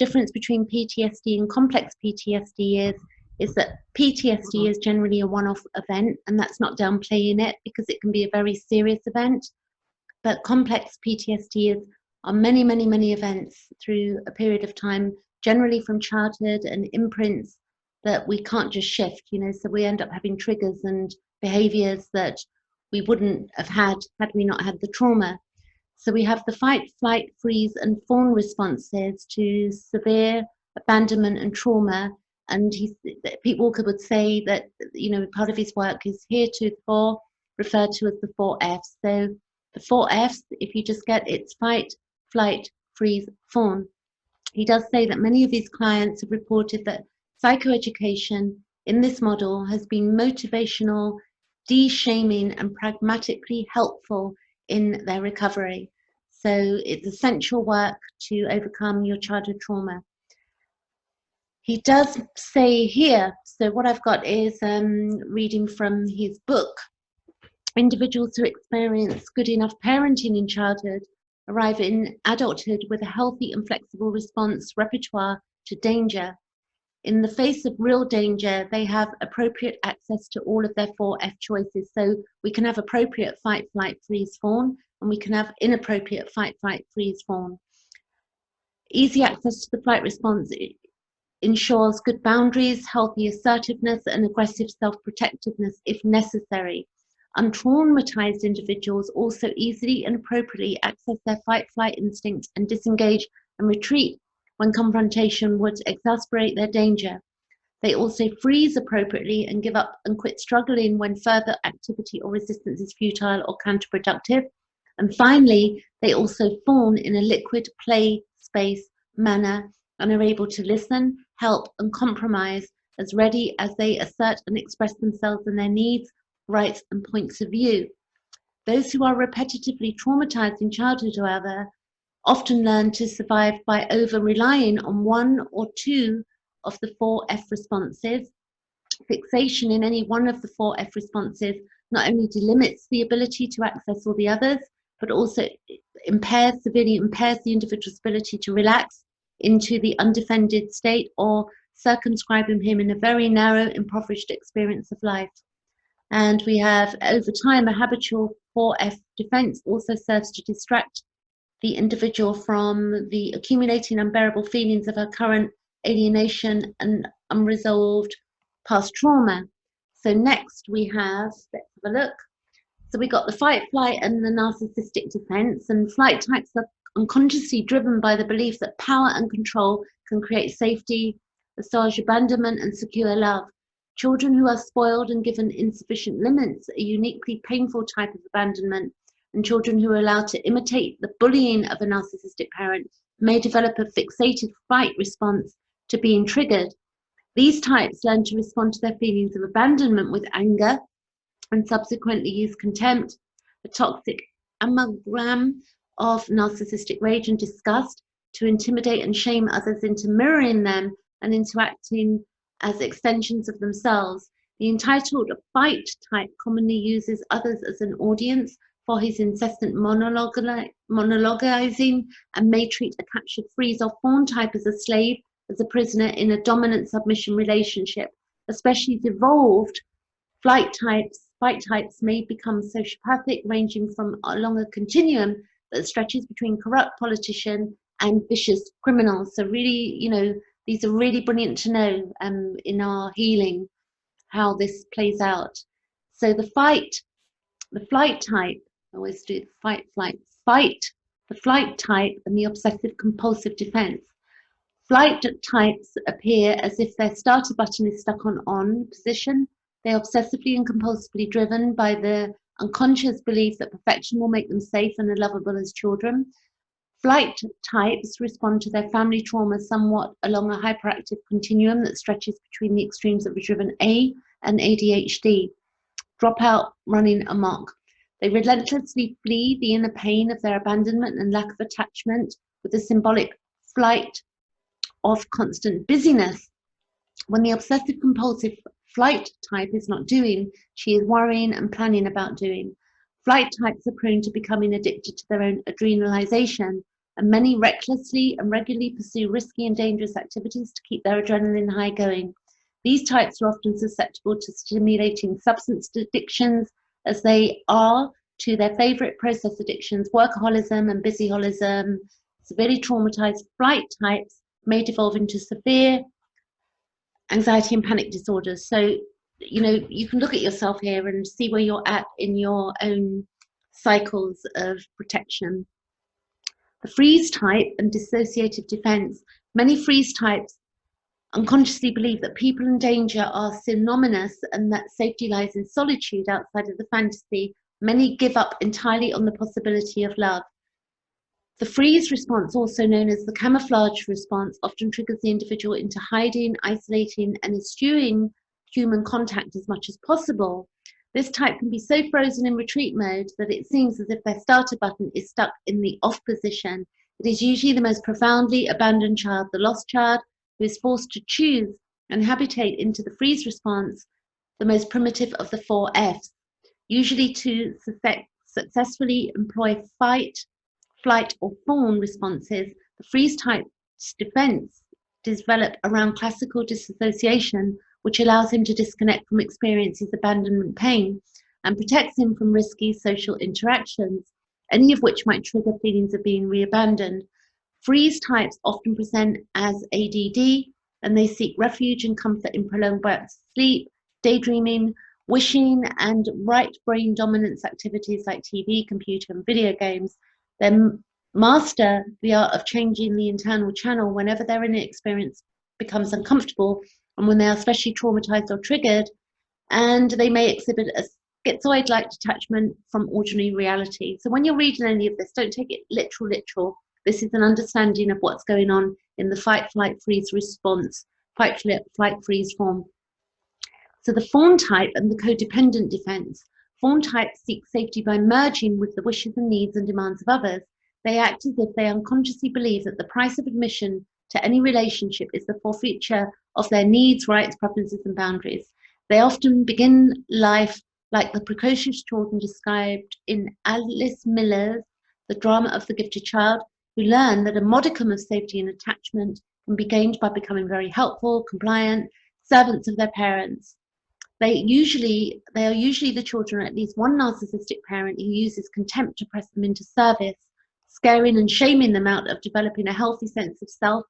difference between PTSD and complex PTSD is that PTSD is generally a one-off event, and that's not downplaying it because it can be a very serious event. But complex PTSD are many, many, many events through a period of time, generally from childhood and imprints that we can't just shift, you know, so we end up having triggers and behaviors that we wouldn't have had we not had the trauma. So we have the fight, flight, freeze, and fawn responses to severe abandonment and trauma. And Pete Walker would say that, you know, part of his work is heretofore referred to as the 4 Fs. So the 4 Fs, if you just get it's fight, flight, freeze, fawn. He does say that many of his clients have reported that psychoeducation in this model has been motivational, de-shaming, and pragmatically helpful in their recovery. So it's essential work to overcome your childhood trauma. He does say here, so what I've got is reading from his book, individuals who experience good enough parenting in childhood arrive in adulthood with a healthy and flexible response repertoire to danger. In the face of real danger, they have appropriate access to all of their 4 F choices. So we can have appropriate fight, flight, freeze, fawn, and we can have inappropriate fight, flight, freeze, fawn. Easy access to the flight response ensures good boundaries, healthy assertiveness, and aggressive self-protectiveness if necessary. Untraumatized individuals also easily and appropriately access their fight-flight instincts and disengage and retreat when confrontation would exacerbate their danger. They also freeze appropriately and give up and quit struggling when further activity or resistance is futile or counterproductive. And finally, they also fawn in a liquid play space manner and are able to listen, help, and compromise as ready as they assert and express themselves and their needs, rights, and points of view. Those who are repetitively traumatized in childhood, however, often learn to survive by over-relying on 1 or 2 of the 4 F responses. Fixation in any one of the 4 F responses not only delimits the ability to access all the others, but also severely impairs the individual's ability to relax into the undefended state or circumscribing him in a very narrow, impoverished experience of life. And we have, over time, a habitual 4 F defense also serves to distract the individual from the accumulating unbearable feelings of her current alienation and unresolved past trauma. So next we have, let's have a look. So we got the fight, flight, and the narcissistic defense. And flight types are unconsciously driven by the belief that power and control can create safety, massage abandonment, and secure love. Children who are spoiled and given insufficient limits, a uniquely painful type of abandonment, and children who are allowed to imitate the bullying of a narcissistic parent may develop a fixated fight response to being triggered. These types learn to respond to their feelings of abandonment with anger and subsequently use contempt, a toxic amalgam of narcissistic rage and disgust, to intimidate and shame others into mirroring them and into acting as extensions of themselves. The entitled fight type commonly uses others as an audience for his incessant monologuizing and may treat a captured freeze or fawn type as a slave, as a prisoner in a dominant submission relationship. Especially devolved fight types may become sociopathic, ranging from along a continuum that stretches between corrupt politician and vicious criminals. So really, you know, these are really brilliant to know in our healing, how this plays out. So the flight type, I always do fight, the flight type and the obsessive compulsive defense. Flight types appear as if their starter button is stuck on position. They're obsessively and compulsively driven by the unconscious belief that perfection will make them safe and lovable as children. Flight types respond to their family trauma somewhat along a hyperactive continuum that stretches between the extremes of a driven A and ADHD. Dropout, running amok. They relentlessly flee the inner pain of their abandonment and lack of attachment with the symbolic flight of constant busyness. When the obsessive compulsive flight type is not doing, she is worrying and planning about doing. Flight types are prone to becoming addicted to their own adrenalization, and many recklessly and regularly pursue risky and dangerous activities to keep their adrenaline high going. These types are often susceptible to stimulating substance addictions, as they are to their favorite process addictions, workaholism and busyholism. Severely traumatized flight types may devolve into severe anxiety and panic disorders. So, you know, you can look at yourself here and see where you're at in your own cycles of protection. The freeze type and dissociative defense. Many freeze types unconsciously believe that people in danger are synonymous and that safety lies in solitude outside of the fantasy. Many give up entirely on the possibility of love. The freeze response, also known as the camouflage response, often triggers the individual into hiding, isolating, and eschewing human contact as much as possible. This type can be so frozen in retreat mode that it seems as if their starter button is stuck in the off position. It is usually the most profoundly abandoned child, the lost child, who is forced to choose and habitate into the freeze response, the most primitive of the 4 Fs. Usually to successfully employ fight, flight, or fawn responses, the freeze type's defense develop around classical disassociation, which allows him to disconnect from experiences abandonment pain and protects him from risky social interactions, any of which might trigger feelings of being re-abandoned. Freeze types often present as ADD, and they seek refuge and comfort in prolonged bouts of sleep, daydreaming, wishing, and right brain dominance activities like TV, computer, and video games. They master the art of changing the internal channel whenever their inner experience becomes uncomfortable and when they are especially traumatized or triggered, and they may exhibit a schizoid-like detachment from ordinary reality. So when you're reading any of this, don't take it literal. This is an understanding of what's going on in the fight, flight, freeze response, fight, flight, freeze form. So the fawn type and the codependent defense. Fawn types seek safety by merging with the wishes and needs and demands of others. They act as if they unconsciously believe that the price of admission to any relationship is the forfeiture of their needs, rights, preferences, and boundaries. They often begin life like the precocious children described in Alice Miller's The Drama of the Gifted Child, who learn that a modicum of safety and attachment can be gained by becoming very helpful, compliant, servants of their parents. They are usually the children of at least one narcissistic parent who uses contempt to press them into service, scaring and shaming them out of developing a healthy sense of self,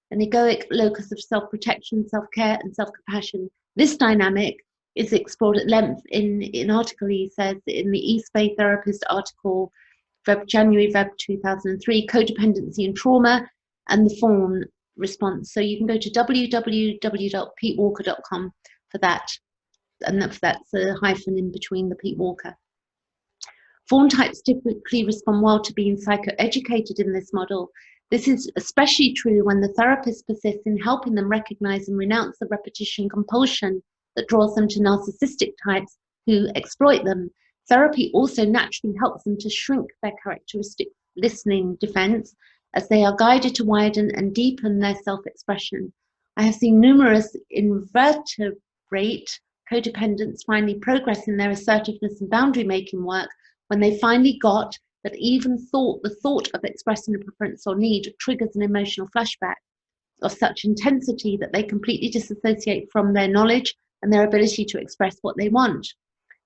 an egoic locus of self-protection, self-care, and self-compassion. This dynamic is explored at length in an article, he says, in the East Bay Therapist article, January, Feb 2003, Codependency and Trauma and the Fawn Response. So you can go to www.petewalker.com for that. And that's a hyphen in between the Pete Walker. Fawn types typically respond well to being psychoeducated in this model. This is especially true when the therapist persists in helping them recognize and renounce the repetition compulsion that draws them to narcissistic types who exploit them. Therapy also naturally helps them to shrink their characteristic listening defense as they are guided to widen and deepen their self-expression. I have seen numerous invertebrate codependents finally progress in their assertiveness and boundary making work when they finally got that even the thought of expressing a preference or need triggers an emotional flashback of such intensity that they completely disassociate from their knowledge and their ability to express what they want.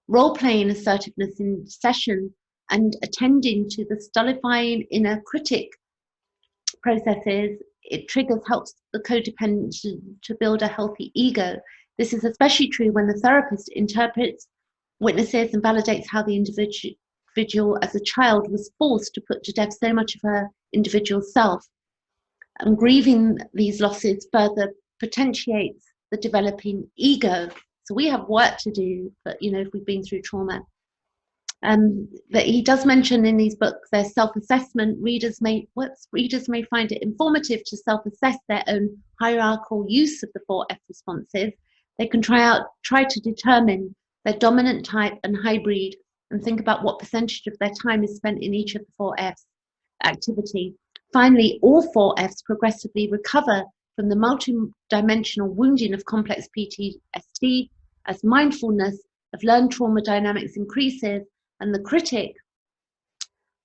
Role-playing assertiveness in session and attending to the stultifying inner critic processes, it helps the codependent to build a healthy ego. This is especially true when the therapist interprets, witnesses, and validates how the individual as a child was forced to put to death so much of her individual self. And grieving these losses further potentiates the developing ego. So we have work to do, but if we've been through trauma. That he does mention in these books their self-assessment. Readers may find it informative to self-assess their own hierarchical use of the 4F responses. They can try to determine their dominant type and hybrid and think about what percentage of their time is spent in each of the 4Fs activity. Finally, all 4Fs progressively recover from the multi-dimensional wounding of complex PTSD as mindfulness of learned trauma dynamics increases and the critic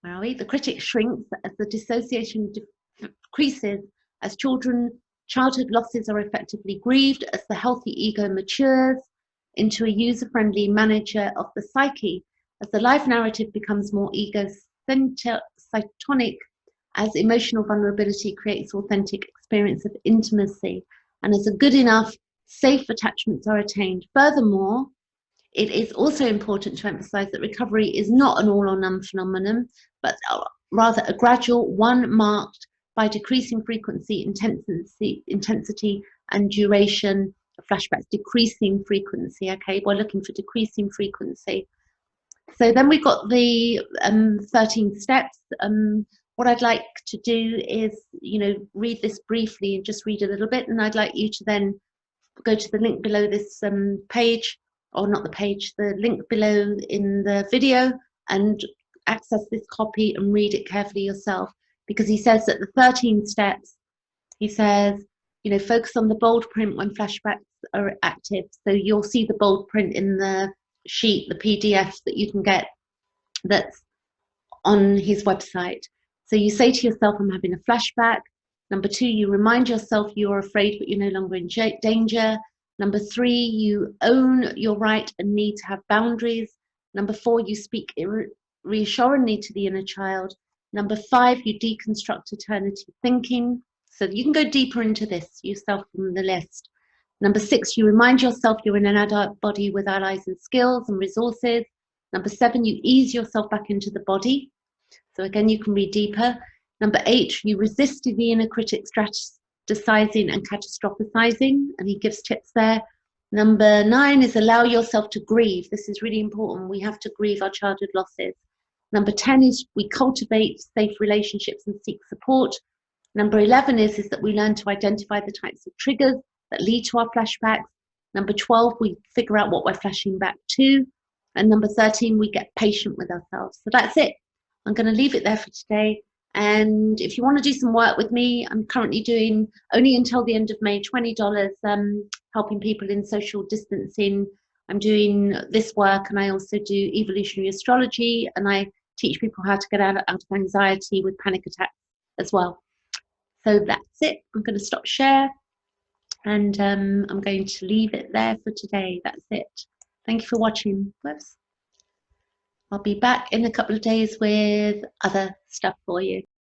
where are we? The critic shrinks as the dissociation decreases, as childhood losses are effectively grieved, as the healthy ego matures into a user-friendly manager of the psyche, as the life narrative becomes more ego-cytonic, as emotional vulnerability creates authentic experience of intimacy, and as a good enough, safe attachments are attained. Furthermore, it is also important to emphasize that recovery is not an all or none phenomenon, but rather a gradual one marked by decreasing frequency, intensity and duration of flashbacks. Decreasing frequency, okay? We're looking for decreasing frequency. So then we've got the 13 steps. What I'd like to do is, read this briefly and just read a little bit, and I'd like you to then go to the link below this page, or not the page, the link below in the video, and access this copy and read it carefully yourself, because he says that the 13 steps, he says, focus on the bold print when flashbacks are active. So you'll see the bold print in the sheet, the PDF that you can get that's on his website. So you say to yourself, I'm having a flashback. Number 2, you remind yourself you're afraid, but you're no longer in danger. Number 3, you own your right and need to have boundaries. Number 4, you speak reassuringly to the inner child. Number 5, you deconstruct eternity thinking. So you can go deeper into this yourself from the list. Number 6, you remind yourself you're in an adult body with allies and skills and resources. Number 7, you ease yourself back into the body. So again, you can read deeper. Number 8, you resist the inner critic strategizing and catastrophizing, and he gives tips there. Number 9 is allow yourself to grieve. This is really important. We have to grieve our childhood losses. Number 10 is we cultivate safe relationships and seek support. Number 11 is that we learn to identify the types of triggers that lead to our flashbacks. Number 12, we figure out what we're flashing back to. And number 13, we get patient with ourselves. So that's it. I'm going to leave it there for today. And if you want to do some work with me, I'm currently doing, only until the end of May, $20, helping people in social distancing. I'm doing this work, and I also do evolutionary astrology, and I teach people how to get out of anxiety with panic attacks as well. So that's it. I'm going to stop share, and I'm going to leave it there for today. That's it. Thank you for watching. Whoops. I'll be back in a couple of days with other stuff for you.